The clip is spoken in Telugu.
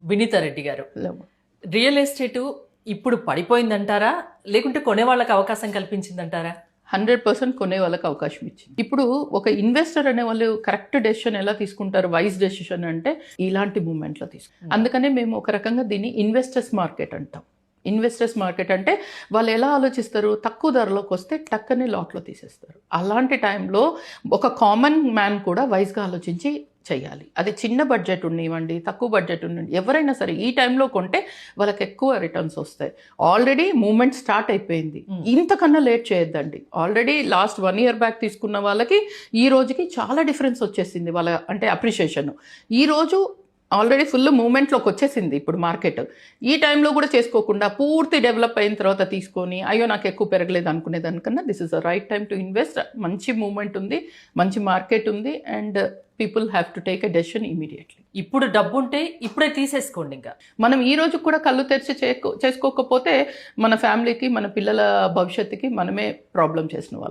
వినీత రెడ్డి గారు, హలో. రియల్ ఎస్టేట్ ఇప్పుడు పడిపోయిందంటారా లేకుంటే కొనే వాళ్ళకి అవకాశం కల్పించిందంటారా? 100% కొనే వాళ్ళకి అవకాశం ఇచ్చింది. ఇప్పుడు ఒక ఇన్వెస్టర్ అనే వాళ్ళు కరెక్ట్ డెసిషన్ ఎలా తీసుకుంటారు, వైజ్ డెసిషన్ అంటే ఇలాంటి మూమెంట్లో తీసుకుంటారు. అందుకనే మేము ఒక రకంగా దీన్ని ఇన్వెస్టర్స్ మార్కెట్ అంటాం. ఇన్వెస్టర్స్ మార్కెట్ అంటే వాళ్ళు ఎలా ఆలోచిస్తారు, తక్కువ ధరలోకి వస్తే టక్కనే లాట్లో తీసేస్తారు. అలాంటి టైంలో ఒక కామన్ మ్యాన్ కూడా వైజ్గా ఆలోచించి చేయాలి. అది చిన్న బడ్జెట్ ఉండనివ్వండి, తక్కువ బడ్జెట్ ఉండండి, ఎవరైనా సరే ఈ టైంలో కొంటే వాళ్ళకి ఎక్కువ రిటర్న్స్ వస్తాయి. ఆల్రెడీ మూమెంట్ స్టార్ట్ అయిపోయింది, ఇంతకన్నా లేట్ చేయొద్దండి. ఆల్రెడీ లాస్ట్ 1 year బ్యాక్ తీసుకున్న వాళ్ళకి ఈ రోజుకి చాలా డిఫరెన్స్ వచ్చేసింది వాళ్ళ అంటే అప్రిషియేషన్. ఈరోజు ఆల్రెడీ ఫుల్ మూమెంట్లోకి వచ్చేసింది ఇప్పుడు మార్కెట్. ఈ టైంలో కూడా చేసుకోకుండా పూర్తి డెవలప్ అయిన తర్వాత తీసుకొని అయ్యో నాకు ఎక్కువ పెరగలేదు అనుకునే దానికన్నా this is the right time to invest. మంచి మూమెంట్ ఉంది, మంచి మార్కెట్ ఉంది, and people have to take a decision immediately. ఇప్పుడు డబ్బు ఉంటే ఇప్పుడే తీసేసుకోండి. ఇంకా మనం ఈ రోజు కూడా కళ్ళు తెరిచి చేసుకోకపోతే మన ఫ్యామిలీకి, మన పిల్లల భవిష్యత్తుకి మనమే ప్రాబ్లం చేసిన వాళ్ళు.